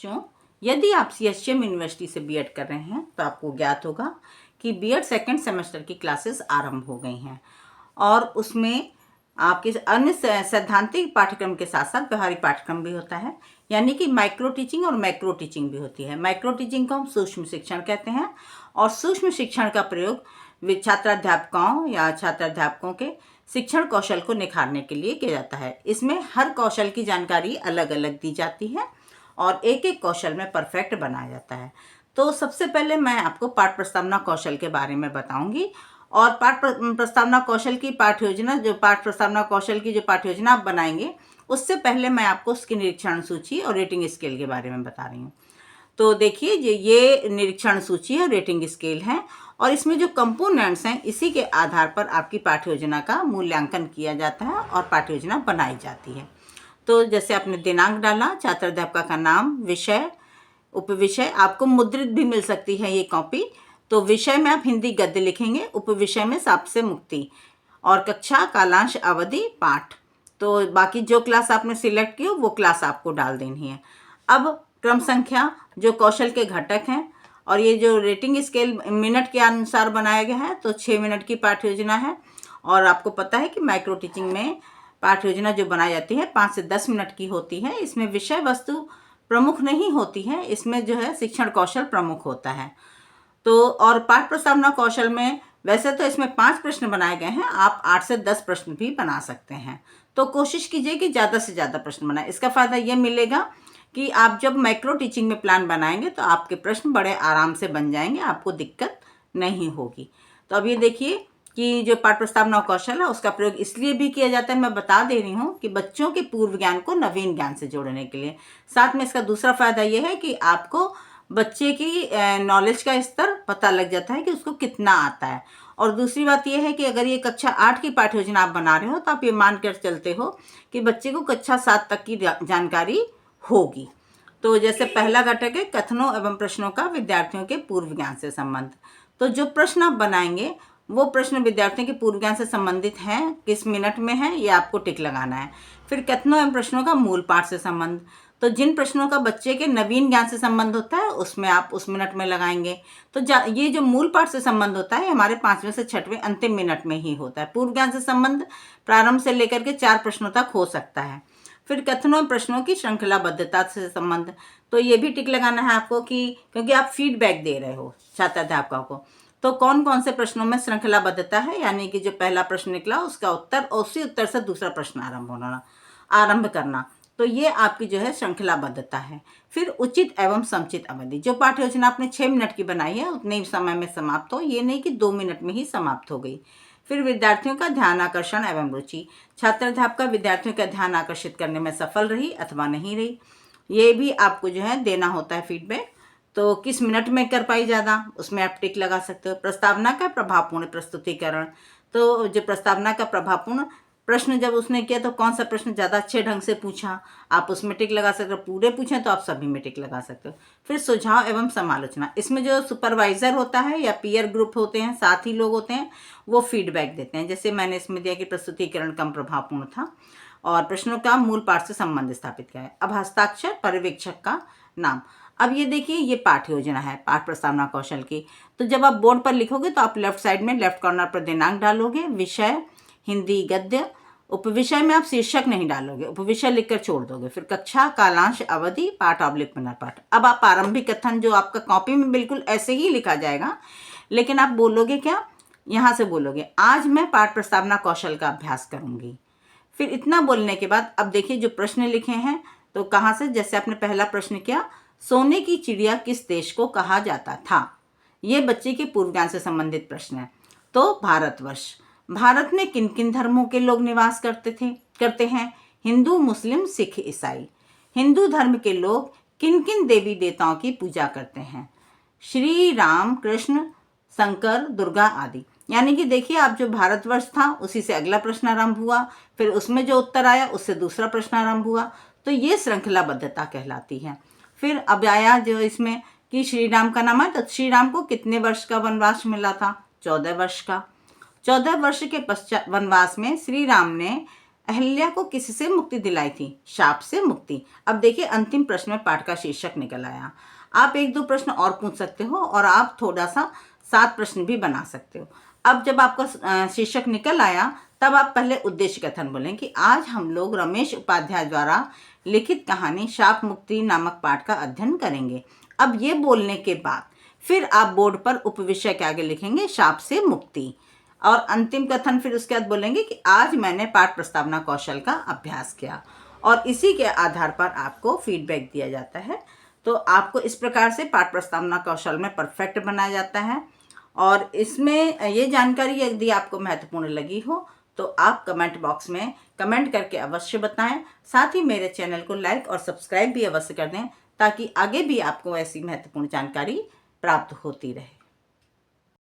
बच्चों, यदि आप सीएचएम यूनिवर्सिटी से बीएड कर रहे हैं तो आपको ज्ञात होगा कि बीएड सेकेंड सेमेस्टर की क्लासेस आरंभ हो गई हैं और उसमें आपके अन्य सैद्धांतिक पाठ्यक्रम के साथ साथ व्यवहारिक पाठ्यक्रम भी होता है, यानी कि माइक्रो टीचिंग और मैक्रो टीचिंग भी होती है। माइक्रो टीचिंग को हम सूक्ष्म शिक्षण कहते हैं और सूक्ष्म शिक्षण का प्रयोग छात्राध्यापकों या छात्राध्यापकों के शिक्षण कौशल को निखारने के लिए किया जाता है। इसमें हर कौशल की जानकारी अलग अलग दी जाती है और एक एक कौशल में परफेक्ट बनाया जाता है। तो सबसे पहले मैं आपको पाठ प्रस्तावना कौशल के बारे में बताऊंगी और पाठ प्रस्तावना कौशल की पाठ प्रस्तावना कौशल की जो पाठ योजना आप बनाएंगे उससे पहले मैं आपको उसकी निरीक्षण सूची और रेटिंग स्केल के बारे में बता रही हूँ। तो देखिए ये निरीक्षण सूची और रेटिंग स्केल है और इसमें जो कंपोनेंट्स हैं इसी के आधार पर आपकी पाठ्य योजना का मूल्यांकन किया जाता है और पाठ्य योजना बनाई जाती है। तो जैसे आपने दिनांक डाला, छात्र अध्यापक का नाम, विषय, उपविषय, आपको मुद्रित भी मिल सकती है ये कॉपी। तो विषय में आप हिंदी गद्य लिखेंगे, उपविषय में साप से मुक्ति और कक्षा, कालांश, अवधि, पाठ। तो बाकी जो क्लास आपने सिलेक्ट की हो वो क्लास आपको डाल देनी है। अब क्रम संख्या जो कौशल के घटक हैं और ये जो रेटिंग स्केल मिनट के अनुसार बनाया गया है तो 6 मिनट की पाठ्य योजना है और आपको पता है कि माइक्रो टीचिंग में पाठ्य योजना जो बनाई जाती है 5 से 10 मिनट की होती है। इसमें विषय वस्तु प्रमुख नहीं होती है, इसमें जो है शिक्षण कौशल प्रमुख होता है। तो और पाठ प्रस्तावना कौशल में वैसे तो इसमें 5 प्रश्न बनाए गए हैं, आप 8 से 10 प्रश्न भी बना सकते हैं। तो कोशिश कीजिए कि ज़्यादा से ज़्यादा प्रश्न बनाएं। इसका फ़ायदा ये मिलेगा कि आप जब माइक्रो टीचिंग में प्लान बनाएंगे तो आपके प्रश्न बड़े आराम से बन जाएंगे, आपको दिक्कत नहीं होगी। तो अब ये देखिए कि जो पाठ प्रस्तावना कौशल है उसका प्रयोग इसलिए भी किया जाता है, मैं बता दे रही हूँ, कि बच्चों के पूर्व ज्ञान को नवीन ज्ञान से जोड़ने के लिए। साथ में इसका दूसरा फायदा ये है कि आपको बच्चे की नॉलेज का स्तर पता लग जाता है कि उसको कितना आता है। और दूसरी बात यह है कि अगर ये कक्षा 8 की पाठ्य योजना आप बना रहे हो तो आप ये मान कर चलते हो कि बच्चे को कक्षा 7 तक की जानकारी होगी। तो जैसे पहला घटक है कथनों एवं प्रश्नों का विद्यार्थियों के पूर्व ज्ञान से संबंध। तो जो प्रश्न आप बनाएंगे वो प्रश्न विद्यार्थियों के पूर्व ज्ञान से संबंधित हैं, किस मिनट में है ये आपको टिक लगाना है। फिर कथनों एवं प्रश्नों का मूल पाठ से संबंध, तो जिन प्रश्नों का बच्चे के नवीन ज्ञान से संबंध होता है उसमें आप उस मिनट में लगाएंगे। तो ये जो मूल पाठ से संबंध होता है हमारे 5वें से 6वें अंतिम मिनट में ही होता है। पूर्व ज्ञान से संबंध प्रारंभ से लेकर के 4 प्रश्नों तक हो सकता है। फिर कथनों एवं प्रश्नों की श्रृंखलाबद्धता से संबंध, तो ये भी टिक लगाना है आपको कि क्योंकि आप फीडबैक दे रहे हो छात्र अध्यापकों को, तो कौन कौन से प्रश्नों में श्रृंखलाबद्धता है, यानी कि जो पहला प्रश्न निकला उसका उत्तर और उसी उत्तर से दूसरा प्रश्न आरंभ करना। तो ये आपकी जो है श्रृंखलाबद्धता है। फिर उचित एवं समुचित अवधि, जो पाठ्य योजना आपने 6 मिनट की बनाई है उतने ही समय में समाप्त हो, ये नहीं कि 2 मिनट में ही समाप्त हो गई। फिर विद्यार्थियों का ध्यान आकर्षण एवं रुचि, छात्र अध्यापक विद्यार्थियों का ध्यान आकर्षित करने में सफल रही अथवा नहीं रही, ये भी आपको जो है देना होता है फीडबैक। तो किस मिनट में कर पाई ज़्यादा, उसमें आप टिक लगा सकते हो। प्रस्तावना का प्रभावपूर्ण प्रस्तुतिकरण, तो जो प्रस्तावना का प्रभावपूर्ण प्रश्न जब उसने किया तो कौन सा प्रश्न ज़्यादा अच्छे ढंग से पूछा, आप उसमें टिक लगा सकते हो। पूरे पूछें तो आप सभी में टिक लगा सकते हो। फिर सुझाव एवं समालोचना, इसमें जो सुपरवाइज़र होता है या पीयर ग्रुप होते हैं, साथी लोग होते हैं, वो फीडबैक देते हैं। जैसे मैंने इसमें दिया कि प्रस्तुतिकरण कम प्रभावपूर्ण था और प्रश्नों का मूल पाठ से संबंध स्थापित किया है। अब हस्ताक्षर पर्यवेक्षक का नाम, अब ये देखिए ये पाठ्य योजना है पाठ प्रस्तावना कौशल की। तो जब आप बोर्ड पर लिखोगे तो आप लेफ्ट साइड में लेफ्ट कॉर्नर पर दिनांक डालोगे, विषय हिंदी गद्य, उपविषय में आप शीर्षक नहीं डालोगे, उपविषय लिखकर छोड़ दोगे। फिर कक्षा, कालांश, अवधि, पाठ ऑब्लिक पुनर्पाठ। अब आप आरंभिक कथन जो आपका कॉपी में बिल्कुल ऐसे ही लिखा जाएगा, लेकिन आप बोलोगे क्या, यहाँ से बोलोगे आज मैं पाठ प्रस्तावना कौशल का अभ्यास करूँगी। फिर इतना बोलने के बाद अब देखिए जो प्रश्न लिखे हैं तो कहाँ से, जैसे आपने पहला प्रश्न किया सोने की चिड़िया किस देश को कहा जाता था, ये बच्चे के पूर्व ज्ञान से संबंधित प्रश्न है। तो भारतवर्ष, भारत में किन किन धर्मों के लोग निवास करते हैं, हिंदू, मुस्लिम, सिख, ईसाई। हिंदू धर्म के लोग किन किन देवी देवताओं की पूजा करते हैं, श्री राम, कृष्ण, शंकर, दुर्गा आदि। यानी कि देखिए आप जो भारतवर्ष था उसी से अगला प्रश्न आरंभ हुआ, फिर उसमें जो उत्तर आया उससे दूसरा प्रश्न आरंभ हुआ। तो ये श्रृंखलाबद्धता कहलाती है। फिर अब आया जो इसमें कि श्री राम का नाम है, तो श्री राम को कितने वर्ष का वनवास मिला था, 14 वर्ष का। 14 वर्ष के पश्चात वनवास में श्री राम ने अहिल्या को किससे मुक्ति दिलाई थी? शाप से मुक्ति। अब देखिए अंतिम प्रश्न में पाठ का शीर्षक निकल आया। आप 1-2 प्रश्न और पूछ सकते हो और आप थोड़ा सा 7 प्रश्न भी बना सकते हो। अब जब आपका शीर्षक निकल आया तब आप पहले उद्देश्य कथन बोलें कि आज हम लोग रमेश उपाध्याय द्वारा लिखित कहानी शाप मुक्ति नामक पाठ का अध्ययन करेंगे। अब ये बोलने के बाद फिर आप बोर्ड पर उपविषय के आगे लिखेंगे शाप से मुक्ति, और अंतिम कथन फिर उसके बाद बोलेंगे कि आज मैंने पाठ प्रस्तावना कौशल का अभ्यास किया, और इसी के आधार पर आपको फीडबैक दिया जाता है। तो आपको इस प्रकार से पाठ प्रस्तावना कौशल में परफेक्ट बनाया जाता है। और इसमें ये जानकारी यदि आपको महत्वपूर्ण लगी हो तो आप कमेंट बॉक्स में कमेंट करके अवश्य बताएं। साथ ही मेरे चैनल को लाइक और सब्सक्राइब भी अवश्य कर दें ताकि आगे भी आपको ऐसी महत्वपूर्ण जानकारी प्राप्त होती रहे।